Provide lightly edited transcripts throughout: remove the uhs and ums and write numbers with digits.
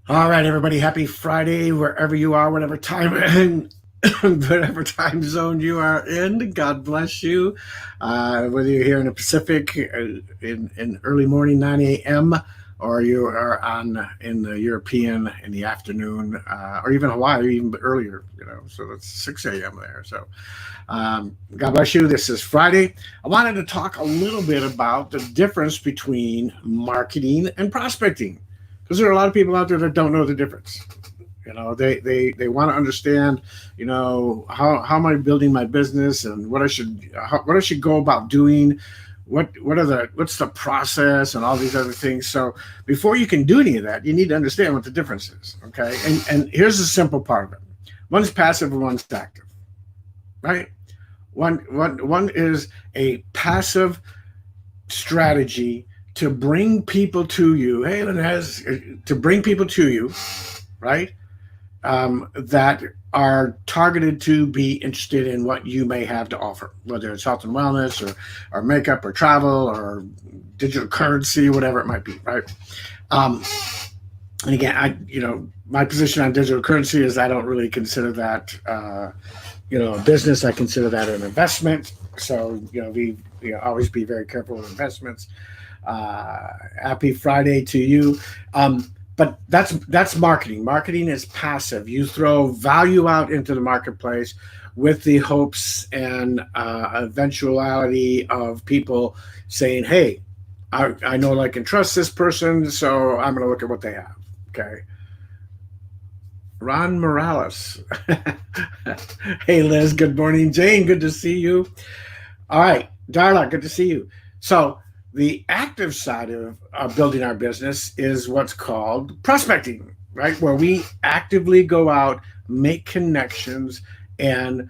All right, everybody. Happy Friday, wherever you are, whatever time, whatever time zone you are in. God bless you. Whether you're here in the Pacific in early morning, 9 a.m., or you are on in the European in the afternoon, or even Hawaii, or even earlier. So that's 6 a.m. there. So God bless you. This is Friday. I wanted to talk a little bit about the difference between marketing and prospecting, because there are a lot of people out there that don't know the difference. They want to understand, how am I building my business and what I should go about doing, what's the process and all these other things. So before you can do any of that, you need to understand what the difference is. Okay, and here's the simple part of it: one's passive and one's active, right? One is a passive strategy to bring people to you. Hey, to bring people to you, right? That are targeted to be interested in what you may have to offer, whether it's health and wellness or makeup or travel or digital currency, whatever it might be, right? Um, and again, my position on digital currency is I don't really consider that, a business. I consider that an investment. So, we always be very careful with investments. Happy Friday to you. But that's marketing. Marketing is passive. You throw value out into the marketplace with the hopes and eventuality of people saying, "Hey, I know, like, and trust this person, so I'm going to look at what they have." Okay. Ron Morales. Hey, Liz. Good morning, Jane. Good to see you. All right, Darla. Good to see you. So the active side of building our business is what's called prospecting, right? Where we actively go out, make connections, and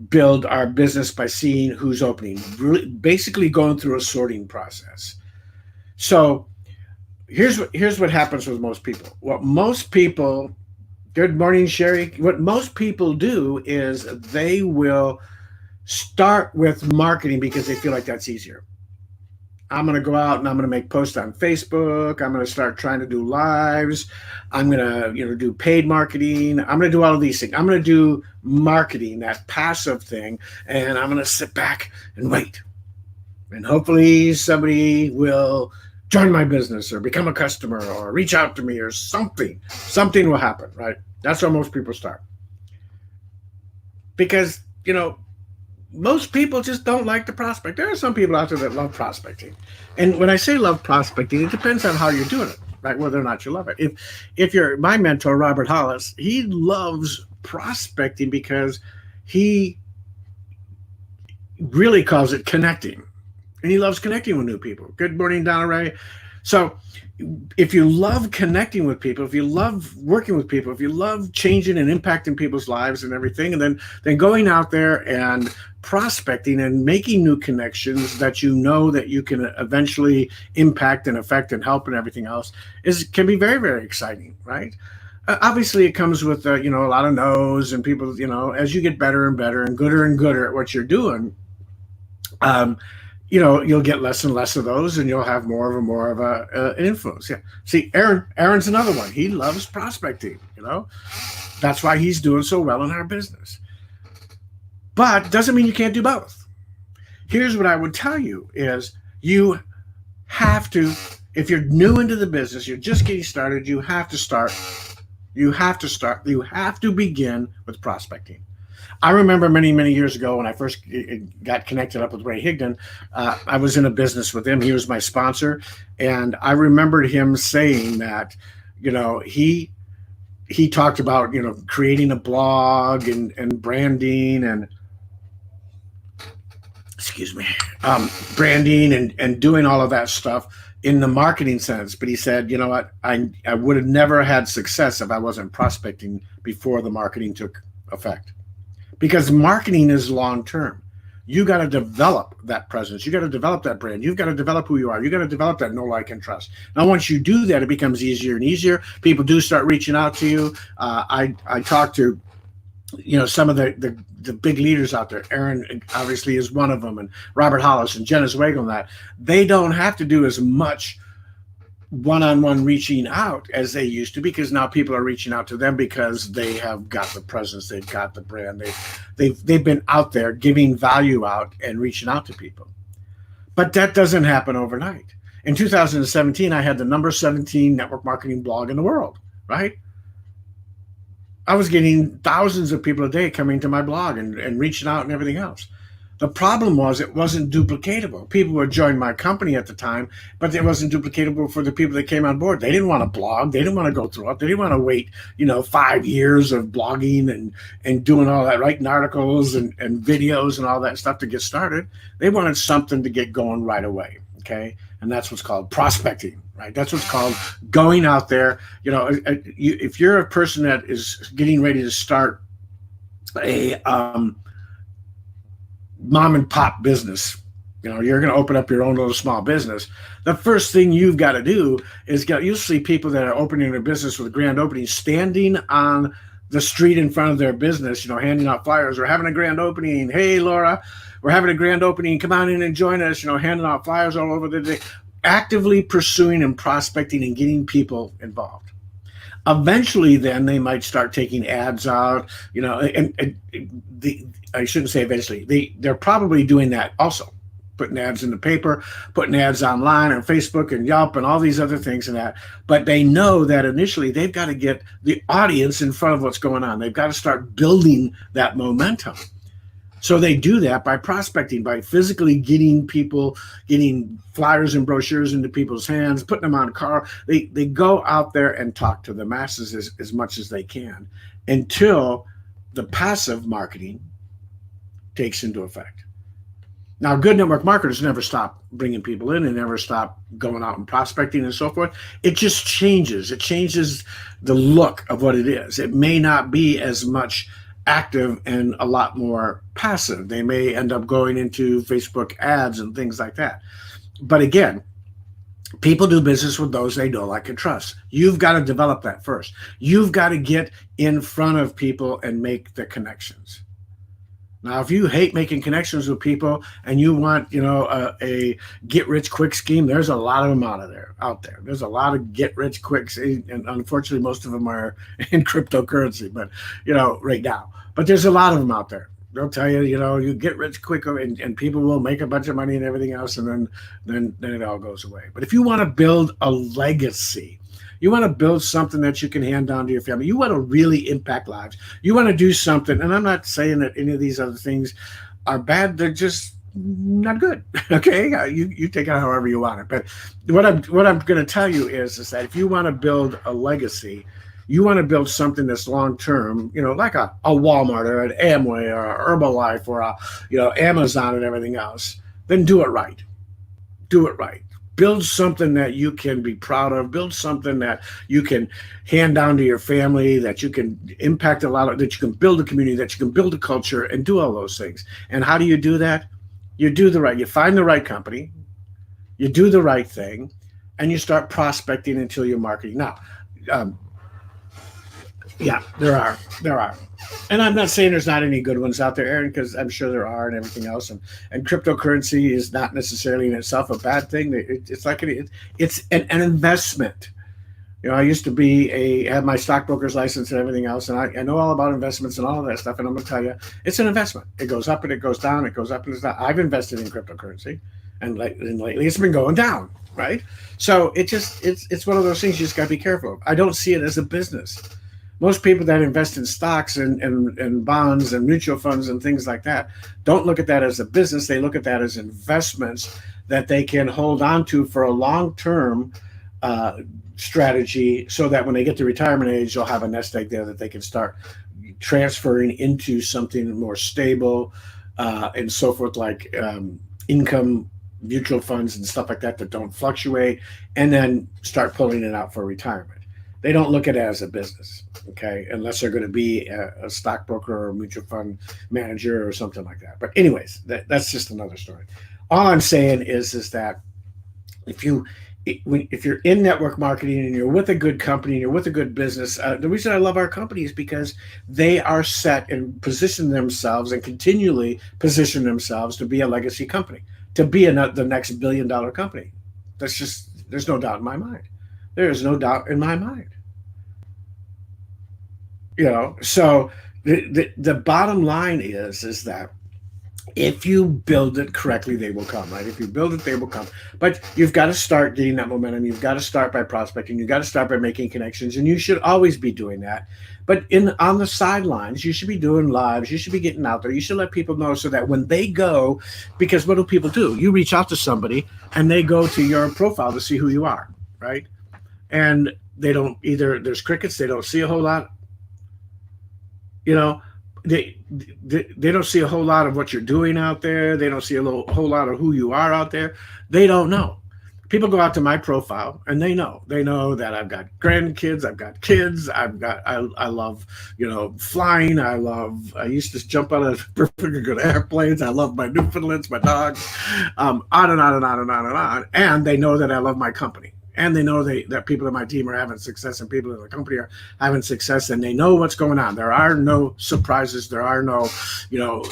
build our business by seeing who's opening, really, basically going through a sorting process. So here's what happens with most people. What most people, good morning, Sherry. What most people do is they will start with marketing because they feel like that's easier. I'm going to go out and I'm going to make posts on Facebook. I'm going to start trying to do lives. I'm going to, do paid marketing. I'm going to do all of these things. I'm going to do marketing, that passive thing, and I'm going to sit back and wait. And hopefully somebody will join my business or become a customer or reach out to me or something. Something will happen, right? That's how most people start. Because, most people just don't like to prospect. There are some people out there that love prospecting. And when I say love prospecting, it depends on how you're doing it, right? Whether or not you love it. If you're my mentor, Robert Hollis, he loves prospecting because he really calls it connecting. And he loves connecting with new people. Good morning, Donna Ray. So if you love connecting with people, if you love working with people, if you love changing and impacting people's lives and everything, and then going out there and prospecting and making new connections that that you can eventually impact and affect and help and everything else can be very, very exciting, right? Obviously, it comes with a lot of no's, and people, as you get better and better and gooder at what you're doing, um, you'll get less and less of those, and you'll have more of an influence. Yeah. See, Aaron's another one. He loves prospecting. That's why he's doing so well in our business. But doesn't mean you can't do both. Here's what I would tell you: is you have to, if you're new into the business, you're just getting started, you have to start. You have to start. You have to begin with prospecting. I remember many, many years ago when I first got connected up with Ray Higdon. I was in a business with him. He was my sponsor, and I remembered him saying that, he talked about creating a blog and branding and excuse me, branding and doing all of that stuff in the marketing sense. But he said, you know what, I would have never had success if I wasn't prospecting before the marketing took effect, because marketing is long term. You got to develop that presence. You got to develop that brand. You've got to develop who you are. You got to develop that know, like, and trust. Now, once you do that, it becomes easier and easier. People do start reaching out to you. I talk to some of the big leaders out there. Aaron obviously is one of them, and Robert Hollis and Jenna Zweigel, and that they don't have to do as much one-on-one reaching out as they used to, because now people are reaching out to them because they have got the presence, they've got the brand, they've been out there giving value out and reaching out to people. But that doesn't happen overnight. In 2017, I had the number 17 network marketing blog in the world, right? I was getting thousands of people a day coming to my blog and reaching out and everything else. The problem was it wasn't duplicatable. People would join my company at the time, but it wasn't duplicatable for the people that came on board. They didn't want to blog. They didn't want to go through it. They didn't want to wait, 5 years of blogging and doing all that, writing articles and videos and all that stuff to get started. They wanted something to get going right away. Okay. And that's what's called prospecting, right? That's what's called going out there. If you're a person that is getting ready to start a mom and pop business, you're going to open up your own little small business. The first thing you've got to do is you'll see people that are opening their business with a grand opening standing on the street in front of their business, handing out flyers. We're having a grand opening. Hey, Laura, we're having a grand opening. Come on in and join us, handing out flyers all over the day, actively pursuing and prospecting and getting people involved. Eventually, then they might start taking ads out, I shouldn't say eventually. They're probably doing that also, putting ads in the paper, putting ads online on Facebook and Yelp and all these other things and that. But they know that initially they've got to get the audience in front of what's going on. They've got to start building that momentum. So they do that by prospecting, by physically getting flyers and brochures into people's hands, putting them on a car. They go out there and talk to the masses as much as they can until the passive marketing takes into effect. Now, good network marketers never stop bringing people in and never stop going out and prospecting and so forth. It just changes. It changes the look of what it is. It may not be as much active and a lot more passive. They may end up going into Facebook ads and things like that. But again, people do business with those they know, like, and trust. You've got to develop that first. You've got to get in front of people and make the connections. Now, if you hate making connections with people and you want, a get-rich-quick scheme, there's a lot of them out there. There's a lot of get-rich-quick, and unfortunately, most of them are in cryptocurrency, but, right now. But there's a lot of them out there. They'll tell you, you get rich quick and people will make a bunch of money and everything else, and then it all goes away. But if you want to build a legacy, you want to build something that you can hand down to your family, you want to really impact lives, you want to do something, and I'm not saying that any of these other things are bad, they're just not good. Okay, you take it however you want it. But what I'm going to tell you is that if you want to build a legacy, you want to build something that's long-term, like a Walmart or an Amway or a Herbalife or Amazon and everything else, then do it right. Do it right. Build something that you can be proud of. Build something that you can hand down to your family, that you can impact a lot of, that you can build a community, that you can build a culture and do all those things. And how do you do that? You find the right company, you do the right thing, and you start prospecting until you're marketing. Now, yeah, there are. And I'm not saying there's not any good ones out there, Aaron, because I'm sure there are and everything else. And cryptocurrency is not necessarily in itself a bad thing. It's like it's an investment. I used to have my stockbroker's license and everything else, and I know all about investments and all of that stuff. And I'm going to tell you, it's an investment. It goes up and it goes down. It goes up and it's down. I've invested in cryptocurrency, and lately it's been going down, right? So it's one of those things you just got to be careful of. I don't see it as a business. Most people that invest in stocks and bonds and mutual funds and things like that don't look at that as a business. They look at that as investments that they can hold on to for a long-term strategy, so that when they get to retirement age, they'll have a nest egg there that they can start transferring into something more stable and so forth, like income mutual funds and stuff like that don't fluctuate, and then start pulling it out for retirement. They don't look at it as a business, okay, unless they're going to be a stockbroker or a mutual fund manager or something like that. But anyways, that's just another story. All I'm saying is that if you're in network marketing and you're with a good company and you're with a good business, the reason I love our company is because they are set and position themselves and continually position themselves to be a legacy company, to be the next $1 billion company. There's no doubt in my mind. There is no doubt in my mind. So the bottom line is that if you build it correctly, they will come, right? If you build it, they will come. But you've got to start getting that momentum. You've got to start by prospecting. You've got to start by making connections, and you should always be doing that. But on the sidelines, you should be doing lives. You should be getting out there. You should let people know so that when they go, because what do people do? You reach out to somebody, and they go to your profile to see who you are, right? And they don't either. There's crickets. They don't see a whole lot. You know, they don't see a whole lot of what you're doing out there. They don't see whole lot of who you are out there. They don't know. People go out to my profile and they know that I've got grandkids, I've got kids, I love, flying. I used to jump out of perfectly good airplanes. I love my Newfoundlands, my dogs, on and on and on and on and on. And they know that I love my company. And they know that people in my team are having success and people in the company are having success, and they know what's going on. There are no surprises. There are no,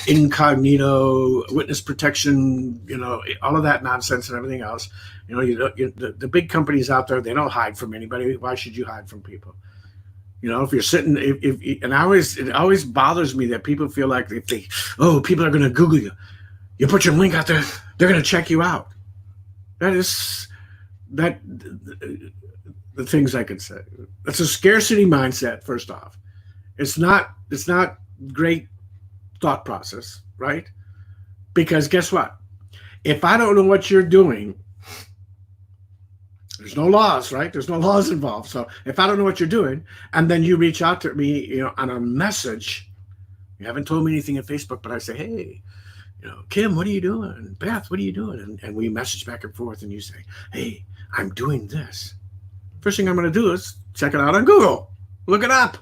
incognito, witness protection, all of that nonsense and everything else. The big companies out there, they don't hide from anybody. Why should you hide from people? If you're sitting, and it always bothers me that people feel like people are going to Google you. You put your link out there, they're going to check you out. That the things I could say. That's a scarcity mindset. First off, it's not great thought process, right? Because guess what? If I don't know what you're doing, there's no laws, right? There's no laws involved. So if I don't know what you're doing, and then you reach out to me, on a message, you haven't told me anything on Facebook, but I say, hey, Kim, what are you doing? Beth, what are you doing? And we message back and forth, and you say, hey, I'm doing this. First thing I'm going to do is check it out on Google. Look it up.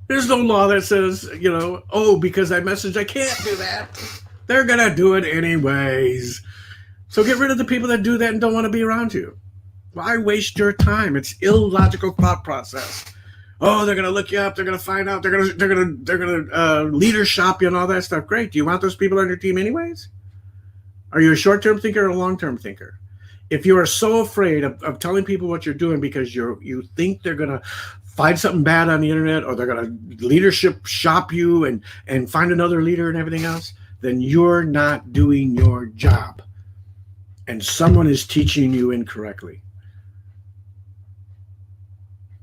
There's no law that says, because I messaged, I can't do that. They're going to do it anyways. So get rid of the people that do that and don't want to be around you. Why waste your time? It's illogical thought process. Oh, they're gonna look you up. They're gonna find out. They're gonna leader shop you and all that stuff. Great. Do you want those people on your team anyways? Are you a short-term thinker or a long-term thinker? If you are so afraid of telling people what you're doing because you think they're gonna find something bad on the internet, or they're gonna leadership shop you and find another leader and everything else, then you're not doing your job, and someone is teaching you incorrectly.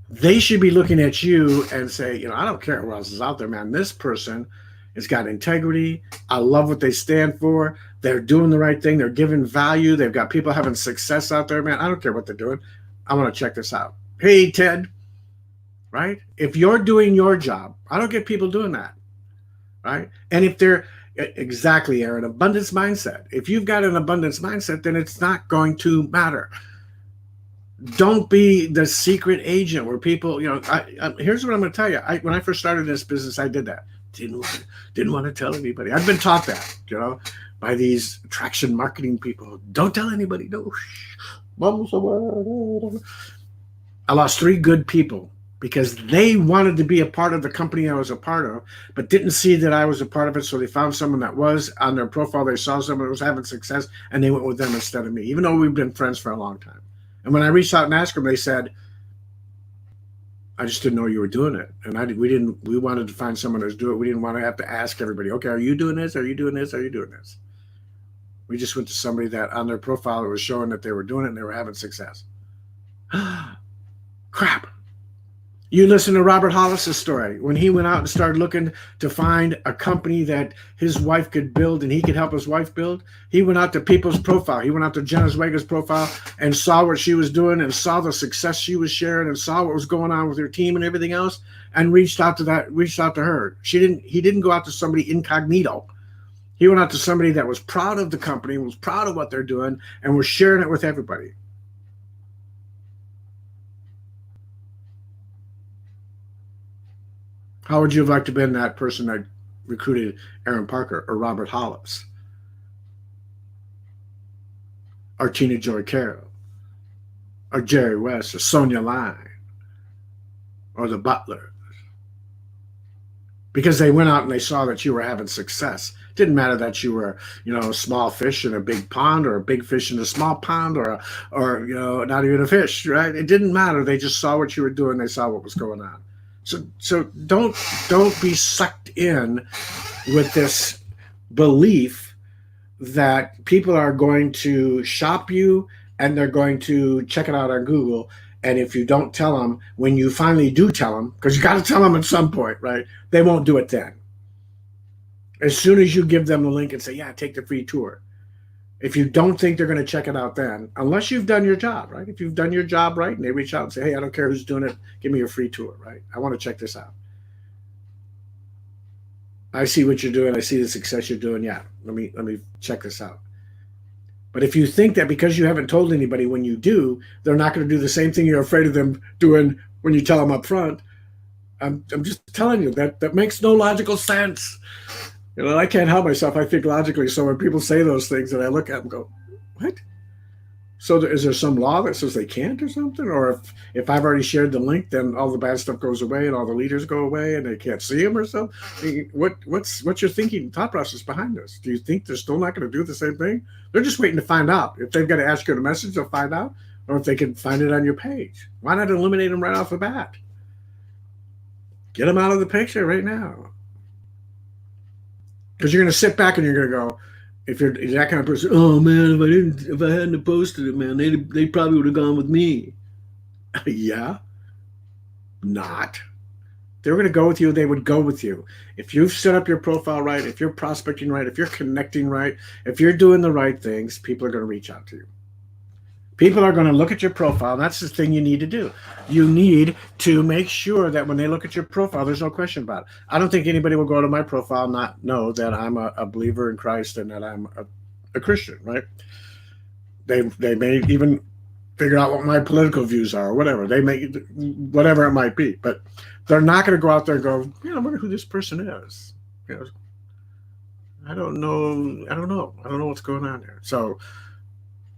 They should be looking at you and say, I don't care who else is out there, man. This person has got integrity. I love what they stand for. They're doing the right thing. They're giving value. They've got people having success out there, man. I don't care what they're doing. I want to check this out. Hey, Ted, right? If you're doing your job, I don't get people doing that, right? And if they're exactly, Aaron, abundance mindset. If you've got an abundance mindset, then it's not going to matter. Don't be the secret agent where people, here's what I'm going to tell you. When I first started this business, I did that. Didn't want to tell anybody. I've been taught that, by these attraction marketing people. Don't tell anybody. No. I lost 3 good people because they wanted to be a part of the company I was a part of, but didn't see that I was a part of it. So they found someone that was on their profile. They saw someone that was having success, and they went with them instead of me, even though we've been friends for a long time. And when I reached out and asked them, they said, I just didn't know you were doing it. And we wanted to find someone who's doing it. We didn't want to have to ask everybody, okay, are you doing this? Are you doing this? Are you doing this? We just went to somebody that on their profile was showing that they were doing it and they were having success. Crap. You listen to Robert Hollis's story. When he went out and started looking to find a company that his wife could build and he could help his wife build, he went out to people's profile. He went out to Jenna Zweig's profile and saw what she was doing and saw the success she was sharing and saw what was going on with her team and everything else, and reached out to her. He didn't go out to somebody incognito. He went out to somebody that was proud of the company, was proud of what they're doing, and was sharing it with everybody. How would you have liked to have been that person that recruited Aaron Parker or Robert Hollis or Tina Joy Carroll or Jerry West or Sonia Line or the Butlers? Because they went out and they saw that you were having success. Didn't matter that you were, a small fish in a big pond, or a big fish in a small pond, or not even a fish, right? It didn't matter. They just saw what you were doing. They saw what was going on. So don't be sucked in with this belief that people are going to shop you and they're going to check it out on Google. And if you don't tell them, when you finally do tell them, because you got to tell them at some point, right? They won't do it then. As soon as you give them the link and say, yeah, take the free tour. If you don't think they're going to check it out then, unless you've done your job, right? If you've done your job right and they reach out and say, hey, I don't care who's doing it, give me your free tour, right? I want to check this out. I see what you're doing. I see the success you're doing. Yeah, let me check this out. But if you think that because you haven't told anybody, when you do, they're not going to do the same thing you're afraid of them doing when you tell them up front, I'm just telling you that makes no logical sense. I can't help myself. I think logically. So when people say those things, and I look at them and go, what? So is there some law that says they can't or something? Or if I've already shared the link, then all the bad stuff goes away and all the leaders go away and they can't see them or something? What's your thinking thought process behind this? Do you think they're still not going to do the same thing? They're just waiting to find out. If they've got to ask you a message, they'll find out. Or if they can find it on your page. Why not eliminate them right off the bat? Get them out of the picture right now. Because you're going to sit back and you're going to go, if you're that kind of person, oh man, if I hadn't posted it, man, they probably would have gone with me. Yeah, not. They were going to go with you. They would go with you if you've set up your profile right, if you're prospecting right, if you're connecting right, if you're doing the right things. People are going to reach out to you. People are going to look at your profile. And that's the thing you need to do. You need to make sure that when they look at your profile, there's no question about it. I don't think anybody will go to my profile and not know that I'm a believer in Christ and that I'm a Christian, right? They may even figure out what my political views are or whatever. They may, whatever it might be. But they're not going to go out there and go, I wonder who this person is. I don't know what's going on there. So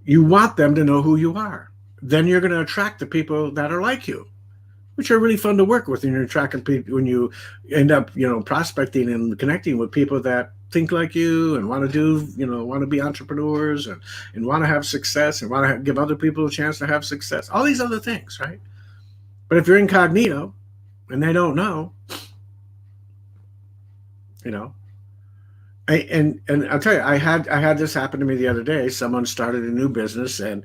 you want them to know who you are. Then you're going to attract the people that are like you, which are really fun to work with. And you're attracting people when you end up, prospecting and connecting with people that think like you and want to do, want to be entrepreneurs and want to have success and want to give other people a chance to have success. All these other things, right? But if you're incognito and they don't know, and I'll tell you, I had this happen to me the other day. Someone started a new business, and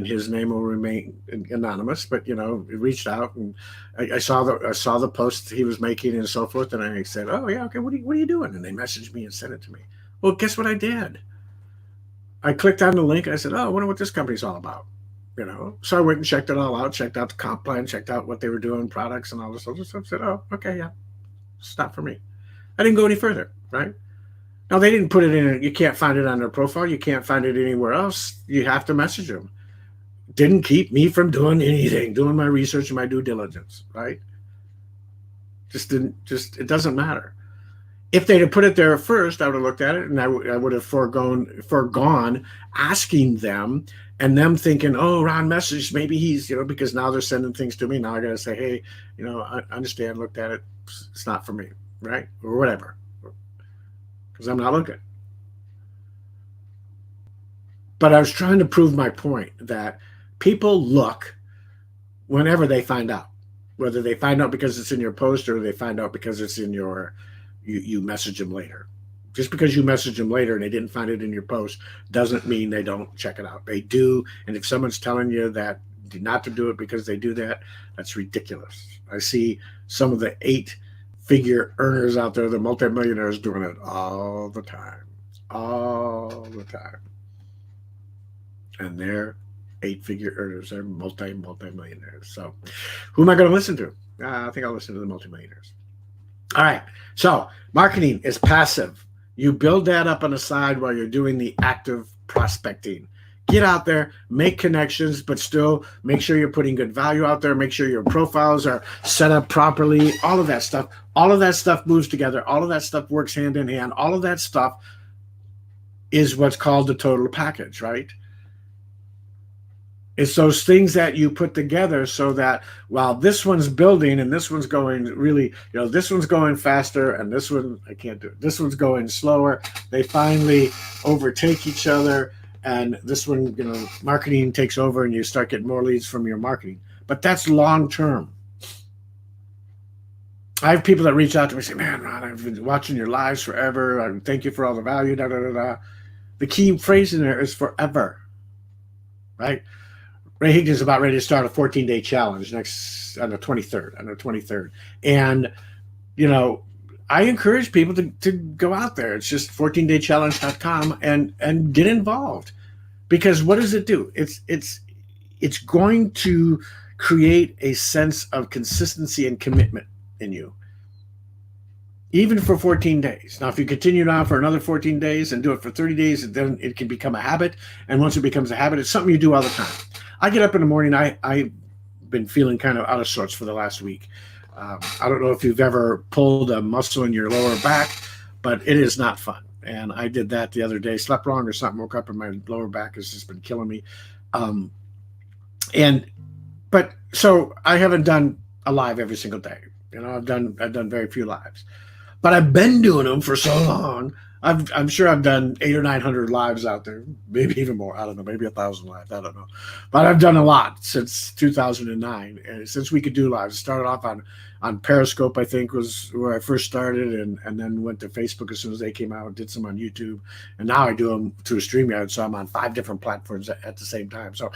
his name will remain anonymous. But reached out, and I saw the post he was making and so forth, and I said, "Oh yeah, okay. What are you doing?" And they messaged me and sent it to me. Well, guess what I did? I clicked on the link. And I said, "Oh, I wonder what this company's all about." So I went and checked it all out. Checked out the comp plan. Checked out what they were doing, products, and all this other stuff. Said, "Oh, okay, yeah, it's not for me." I didn't go any further, right? Now, they didn't put it in. You can't find it on their profile. You can't find it anywhere else. You have to message them. Didn't keep me from doing anything, doing my research and my due diligence, right? It doesn't matter. If they'd have put it there first, I would have looked at it and I would have foregone asking them and them thinking, oh, Ron messaged, maybe he's, because now they're sending things to me. Now I got to say, hey, I understand, looked at it. It's not for me, right? Or whatever. Because I'm not looking. But I was trying to prove my point that people look whenever they find out, whether they find out because it's in your post or they find out because it's in you message them later. Just because you message them later and they didn't find it in your post doesn't mean they don't check it out. They do. And if someone's telling you that not to do it because they do that, that's ridiculous. I see some of the 8-figure earners out there, the multimillionaires, doing it all the time. And they're 8-figure earners. They're multimillionaires. So who am I going to listen to? I think I'll listen to the multimillionaires. All right. So marketing is passive. You build that up on the side while you're doing the active prospecting. Get out there, make connections, but still make sure you're putting good value out there. Make sure your profiles are set up properly. All of that stuff. All of that stuff moves together. All of that stuff works hand in hand. All of that stuff is what's called the total package, right? It's those things that you put together so that while this one's building and this one's going really, this one's going faster and this one, I can't do it. This one's going slower. They finally overtake each other, and this one, marketing takes over and you start getting more leads from your marketing. But that's long term. I have people that reach out to me and say, man, Ron, I've been watching your lives forever. Thank you for all the value. Da, da, da, da. The key phrase in there is forever, right? Ray Higgins is about ready to start a 14-day challenge on the 23rd. And, I encourage people to go out there. It's just 14daychallenge.com and get involved. Because what does it do? It's going to create a sense of consistency and commitment in you, even for 14 days. Now, if you continue on for another 14 days and do it for 30 days, then it can become a habit. And once it becomes a habit, it's something you do all the time. I get up in the morning. I've been feeling kind of out of sorts for the last week. I don't know if you've ever pulled a muscle in your lower back, but it is not fun. And I did that the other day, slept wrong or something, woke up and my lower back has just been killing me. So I haven't done a live every single day. I've done very few lives, but I've been doing them for so long. I'm sure I've done 800 or 900 lives out there, maybe even more. I don't know, maybe 1,000 lives. I don't know, but I've done a lot since 2009, and since we could do lives. Started off on Periscope, I think was where I first started, and then went to Facebook as soon as they came out. Did some on YouTube, and now I do them through StreamYard. So I'm on 5 different platforms at the same time. So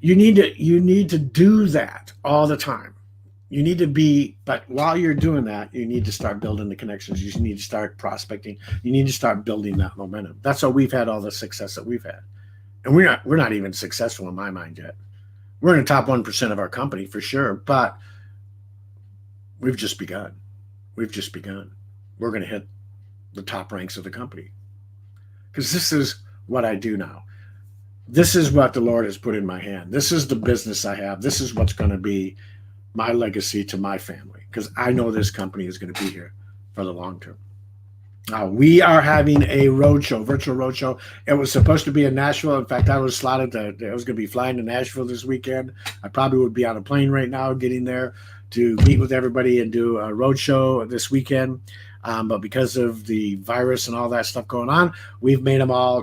you need to do that all the time. You need to be, but while you're doing that, you need to start building the connections. You need to start prospecting. You need to start building that momentum. That's how we've had all the success that we've had. And we're not even successful in my mind yet. We're in the top 1% of our company for sure, but we've just begun. We're going to hit the top ranks of the company. Because this is what I do now. This is what the Lord has put in my hand. This is the business I have. This is what's going to be my legacy to my family, because I know this company is going to be here for the long term. We are having a roadshow, virtual roadshow. It was supposed to be in Nashville. In fact, I was slotted I was going to be flying to Nashville this weekend. I probably would be on a plane right now, getting there to meet with everybody and do a roadshow this weekend. But because of the virus and all that stuff going on, we've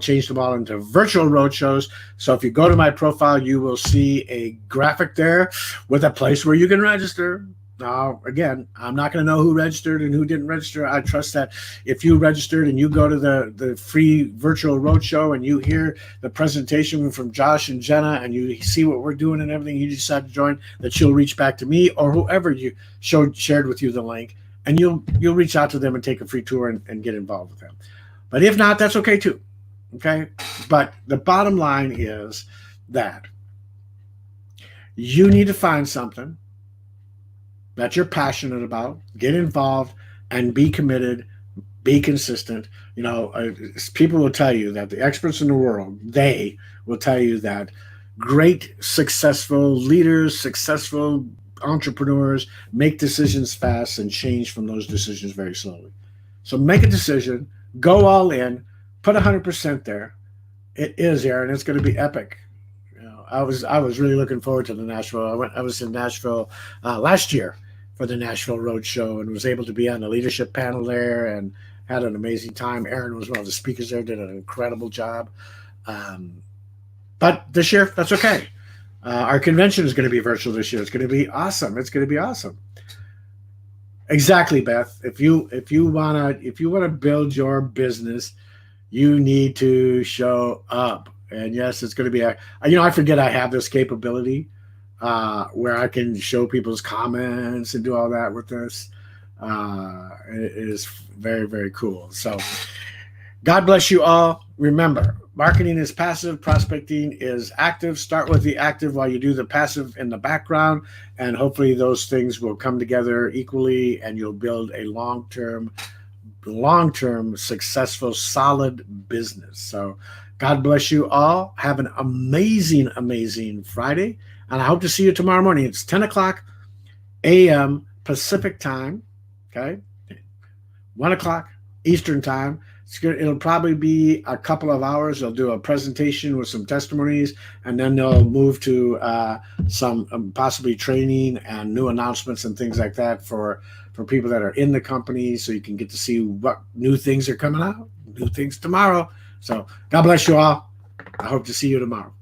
changed them all into virtual roadshows. So if you go to my profile, you will see a graphic there with a place where you can register. Now, again, I'm not going to know who registered and who didn't register. I trust that if you registered and you go to the free virtual roadshow and you hear the presentation from Josh and Jenna and you see what we're doing and everything, you decide to join, that you'll reach back to me or whoever you shared with you the link. And you'll reach out to them and take a free tour and get involved with them. But if not, that's okay too. Okay? But the bottom line is that you need to find something that you're passionate about, get involved, and be committed, be consistent. People will tell you that the experts in the world, they will tell you that great, successful leaders, successful entrepreneurs make decisions fast and change from those decisions very slowly. So make a decision, go all in, put 100% there. It is, Aaron. It's going to be epic. I was really looking forward to the Nashville. I was in Nashville last year for the Nashville Roadshow and was able to be on the leadership panel there and had an amazing time. Aaron was one of the speakers there, did an incredible job. But this year, that's okay. Our convention is going to be virtual this year. It's going to be awesome. Exactly, Beth. If you wanna build your business, you need to show up. And yes, it's going to be I forget I have this capability where I can show people's comments and do all that with this. It is very, very cool. So God bless you all. Remember, marketing is passive, prospecting is active. Start with the active while you do the passive in the background, and hopefully those things will come together equally and you'll build a long-term, successful, solid business. So God bless you all. Have an amazing, amazing Friday, and I hope to see you tomorrow morning. It's 10 o'clock a.m. Pacific time, okay? 1 o'clock Eastern time. It's good. It'll probably be a couple of hours. They'll do a presentation with some testimonies, and then they'll move to some possibly training and new announcements and things like that for people that are in the company, so you can get to see what new things are coming out, new things tomorrow. So God bless you all. I hope to see you tomorrow.